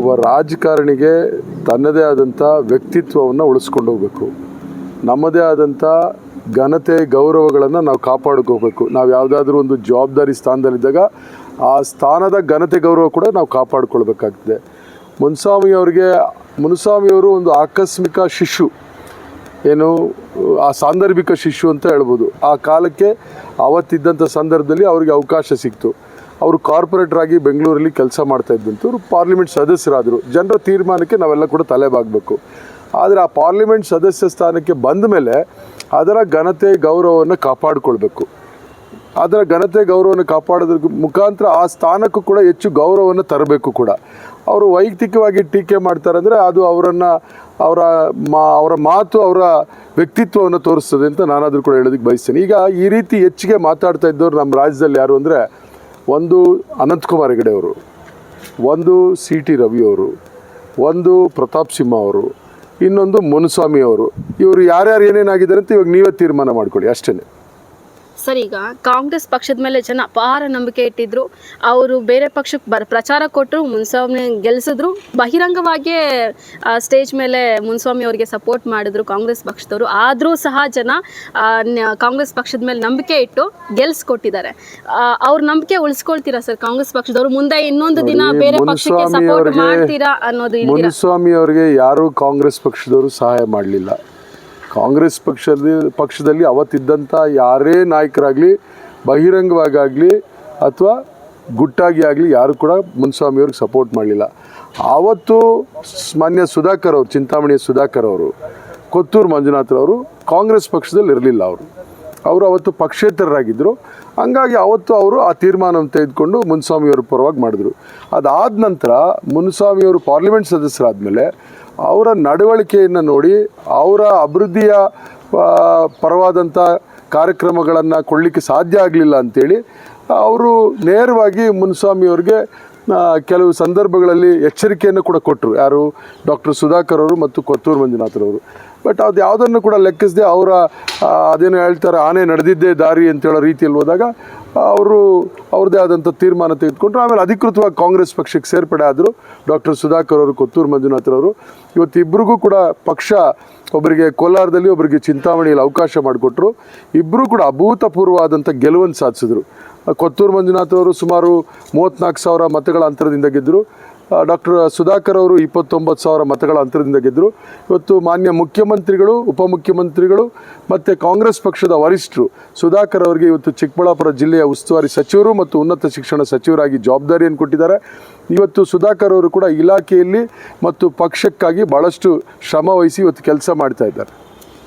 ಒಬ್ಬ ರಾಜಕಾರಣಿಗೆ ತನ್ನದೇ ಆದಂಥ ವ್ಯಕ್ತಿತ್ವವನ್ನು ಉಳಿಸ್ಕೊಂಡು ಹೋಗಬೇಕು. ನಮ್ಮದೇ ಆದಂಥ ಘನತೆ ಗೌರವಗಳನ್ನು ನಾವು ಕಾಪಾಡ್ಕೋಬೇಕು. ನಾವು ಯಾವುದಾದ್ರೂ ಒಂದು ಜವಾಬ್ದಾರಿ ಸ್ಥಾನದಲ್ಲಿದ್ದಾಗ ಆ ಸ್ಥಾನದ ಘನತೆ ಗೌರವ ಕೂಡ ನಾವು ಕಾಪಾಡ್ಕೊಳ್ಬೇಕಾಗ್ತದೆ. ಮುನುಸ್ವಾಮಿಯವರು ಒಂದು ಆಕಸ್ಮಿಕ ಶಿಶು, ಏನು ಆ ಸಾಂದರ್ಭಿಕ ಶಿಶು ಅಂತ ಹೇಳ್ಬೋದು. ಆ ಕಾಲಕ್ಕೆ ಅವತ್ತಿದ್ದಂಥ ಸಂದರ್ಭದಲ್ಲಿ ಅವರಿಗೆ ಅವಕಾಶ ಸಿಕ್ತು. ಅವರು ಕಾರ್ಪೊರೇಟ್ರಾಗಿ ಬೆಂಗಳೂರಲ್ಲಿ ಕೆಲಸ ಮಾಡ್ತಾ ಇದ್ದಂಥ ಅವರು ಪಾರ್ಲಿಮೆಂಟ್ ಸದಸ್ಯರಾದರು. ಜನರ ತೀರ್ಮಾನಕ್ಕೆ ನಾವೆಲ್ಲ ಕೂಡ ತಲೆಬಾಗಬೇಕು. ಆದರೆ ಆ ಪಾರ್ಲಿಮೆಂಟ್ ಸದಸ್ಯ ಸ್ಥಾನಕ್ಕೆ ಬಂದ ಮೇಲೆ ಅದರ ಘನತೆ ಗೌರವವನ್ನು ಕಾಪಾಡಿಕೊಳ್ಬೇಕು. ಅದರ ಘನತೆ ಗೌರವವನ್ನು ಕಾಪಾಡೋದ್ರ ಮುಖಾಂತರ ಆ ಸ್ಥಾನಕ್ಕೂ ಕೂಡ ಹೆಚ್ಚು ಗೌರವವನ್ನು ತರಬೇಕು ಕೂಡ. ಅವರು ವೈಯಕ್ತಿಕವಾಗಿ ಟೀಕೆ ಮಾಡ್ತಾರೆ ಅಂದರೆ ಅದು ಅವರ ಮಾತು ಅವರ ವ್ಯಕ್ತಿತ್ವವನ್ನು ತೋರಿಸ್ತದೆ ಅಂತ ನಾನಾದರೂ ಕೂಡ ಹೇಳೋದಕ್ಕೆ ಬಯಸ್ತೇನೆ. ಈಗ ಈ ರೀತಿ ಹೆಚ್ಚಿಗೆ ಮಾತಾಡ್ತಾ ಇದ್ದವ್ರು ನಮ್ಮ ರಾಜ್ಯದಲ್ಲಿ ಯಾರು ಅಂದರೆ, ಒಂದು ಅನಂತಕುಮಾರ್ ಹೆಗಡೆ ಅವರು, ಒಂದು CT ರವಿ ಅವರು, ಒಂದು ಪ್ರತಾಪ್ ಸಿಂಹ ಅವರು, ಇನ್ನೊಂದು ಮುನುಸ್ವಾಮಿ ಅವರು. ಇವರು ಯಾರ್ಯಾರು ಏನೇನಾಗಿದ್ದಾರೆ ಅಂತ ಇವಾಗ ನೀವೇ ತೀರ್ಮಾನ ಮಾಡ್ಕೊಳ್ಳಿ ಅಷ್ಟೇ. ಸರ್, ಈಗ ಕಾಂಗ್ರೆಸ್ ಪಕ್ಷದ ಮೇಲೆ ಜನ ಅಪಾರ ನಂಬಿಕೆ ಇಟ್ಟಿದ್ರು. ಅವರು ಬೇರೆ ಪಕ್ಷಕ್ಕೆ ಪ್ರಚಾರ ಕೊಟ್ಟರು, ಮುನ್ಸ್ವಾಮಿ ಗೆಲ್ಲಿಸಿದ್ರು. ಬಹಿರಂಗವಾಗಿಯೇ ಸ್ಟೇಜ್ ಮೇಲೆ ಮುನ್ಸ್ವಾಮಿ ಅವರಿಗೆ ಸಪೋರ್ಟ್ ಮಾಡಿದ್ರು ಕಾಂಗ್ರೆಸ್ ಪಕ್ಷದವರು. ಆದರೂ ಸಹ ಜನ ಕಾಂಗ್ರೆಸ್ ಪಕ್ಷದ ಮೇಲೆ ನಂಬಿಕೆ ಇಟ್ಟು ಗೆಲ್ಲಿಸ್ಕೊಟ್ಟಿದ್ದಾರೆ. ಅವ್ರ ನಂಬಿಕೆ ಉಳಿಸ್ಕೊಳ್ತೀರಾ ಸರ್ ಕಾಂಗ್ರೆಸ್ ಪಕ್ಷದವರು? ಮುಂದೆ ಇನ್ನೊಂದು ದಿನ ಬೇರೆ ಪಕ್ಷಕ್ಕೆ ಸಪೋರ್ಟ್ ಮಾಡ್ತೀರಾ ಅನ್ನೋದು? ಮುನುಸ್ವಾಮಿ ಅವರಿಗೆ ಯಾರು ಕಾಂಗ್ರೆಸ್ ಪಕ್ಷದವರು ಸಹಾಯ ಮಾಡಲಿಲ್ಲ. ಕಾಂಗ್ರೆಸ್ ಪಕ್ಷದಲ್ಲಿ ಅವತ್ತಿದ್ದಂಥ ಯಾರೇ ನಾಯಕರಾಗಲಿ, ಬಹಿರಂಗವಾಗಲಿ ಅಥವಾ ಗುಟ್ಟಾಗಿ ಆಗಲಿ ಯಾರು ಕೂಡ ಮುನುಸ್ವಾಮಿಯವ್ರಿಗೆ ಸಪೋರ್ಟ್ ಮಾಡಲಿಲ್ಲ. ಆವತ್ತು ಮಾನ್ಯ ಸುಧಾಕರ್ ಅವರು, ಚಿಂತಾಮಣಿಯ ಸುಧಾಕರ್ ಅವರು, ಕೊತ್ತೂರು ಮಂಜುನಾಥರವರು ಕಾಂಗ್ರೆಸ್ ಪಕ್ಷದಲ್ಲಿ ಇರಲಿಲ್ಲ. ಅವರು ಅವತ್ತು ಪಕ್ಷೇತರರಾಗಿದ್ದರು. ಹಂಗಾಗಿ ಅವತ್ತು ಅವರು ಆ ತೀರ್ಮಾನವನ್ನು ತೆಗೆದುಕೊಂಡು ಮುನುಸ್ವಾಮಿಯವ್ರ ಪರವಾಗಿ ಮಾಡಿದ್ರು. ಅದಾದ ನಂತರ ಮುನುಸ್ವಾಮಿಯವರು ಪಾರ್ಲಿಮೆಂಟ್ ಸದಸ್ಯರಾದಮೇಲೆ ಅವರ ನಡವಳಿಕೆಯನ್ನು ನೋಡಿ ಅವರ ಅಭಿವೃದ್ಧಿಯ ಪರವಾದಂಥ ಕಾರ್ಯಕ್ರಮಗಳನ್ನು ಕೊಡಲಿಕ್ಕೆ ಸಾಧ್ಯ ಆಗಲಿಲ್ಲ ಅಂಥೇಳಿ ಅವರು ನೇರವಾಗಿ ಮುನುಸ್ವಾಮಿಯವ್ರಿಗೆ ಕೆಲವು ಸಂದರ್ಭಗಳಲ್ಲಿ ಎಚ್ಚರಿಕೆಯನ್ನು ಕೂಡ ಕೊಟ್ಟರು. ಯಾರು? ಡಾಕ್ಟರ್ ಸುಧಾಕರ್ ಅವರು ಮತ್ತು ಕೊತ್ತೂರು ಮಂಜುನಾಥರವರು. ಬಟ್ ಅದು ಯಾವುದನ್ನು ಕೂಡ ಲೆಕ್ಕಿಸದೆ ಅದೇನು ಹೇಳ್ತಾರೆ, ಆನೆ ನಡೆದಿದ್ದೇ ದಾರಿ ಅಂತೇಳೋ ರೀತಿಯಲ್ಲಿ ಹೋದಾಗ ಅವರು ಅವ್ರದ್ದೇ ಆದಂಥ ತೀರ್ಮಾನ ತೆಗೆದುಕೊಂಡ್ರು. ಆಮೇಲೆ ಅಧಿಕೃತವಾಗಿ ಕಾಂಗ್ರೆಸ್ ಪಕ್ಷಕ್ಕೆ ಸೇರ್ಪಡೆ ಆದರು ಡಾಕ್ಟರ್ ಸುಧಾಕರ್ ಅವರು, ಕೊತ್ತೂರು ಮಂಜುನಾಥರವರು. ಇವತ್ತು ಇಬ್ಬರಿಗೂ ಕೂಡ ಪಕ್ಷ, ಒಬ್ಬರಿಗೆ ಕೋಲಾರದಲ್ಲಿ, ಒಬ್ಬರಿಗೆ ಚಿಂತಾಮಣಿಯಲ್ಲಿ ಅವಕಾಶ ಮಾಡಿಕೊಟ್ರು. ಇಬ್ಬರೂ ಕೂಡ ಅಭೂತಪೂರ್ವವಾದಂಥ ಗೆಲುವನ್ನು ಸಾಧಿಸಿದ್ರು. ಕೊತ್ತೂರು ಮಂಜುನಾಥರವರು ಸುಮಾರು 34,000 ಮತಗಳ ಅಂತರದಿಂದ ಗೆದ್ದರು. ಡಾಕ್ಟರ್ ಸುಧಾಕರ್ ಅವರು 29,000 ಮತಗಳ ಅಂತರದಿಂದ ಗೆದ್ದರು. ಇವತ್ತು ಮಾನ್ಯ ಮುಖ್ಯಮಂತ್ರಿಗಳು, ಉಪಮುಖ್ಯಮಂತ್ರಿಗಳು ಮತ್ತು ಕಾಂಗ್ರೆಸ್ ಪಕ್ಷದ ವರಿಷ್ಠರು ಸುಧಾಕರ್ ಅವರಿಗೆ ಇವತ್ತು ಚಿಕ್ಕಬಳ್ಳಾಪುರ ಜಿಲ್ಲೆಯ ಉಸ್ತುವಾರಿ ಸಚಿವರು ಮತ್ತು ಉನ್ನತ ಶಿಕ್ಷಣ ಸಚಿವರಾಗಿ ಜವಾಬ್ದಾರಿಯನ್ನು ಕೊಟ್ಟಿದ್ದಾರೆ. ಇವತ್ತು ಸುಧಾಕರ್ ಅವರು ಕೂಡ ಇಲಾಖೆಯಲ್ಲಿ ಮತ್ತು ಪಕ್ಷಕ್ಕಾಗಿ ಭಾಳಷ್ಟು ಶ್ರಮ ವಹಿಸಿ ಇವತ್ತು ಕೆಲಸ ಮಾಡ್ತಾ ಇದ್ದಾರೆ.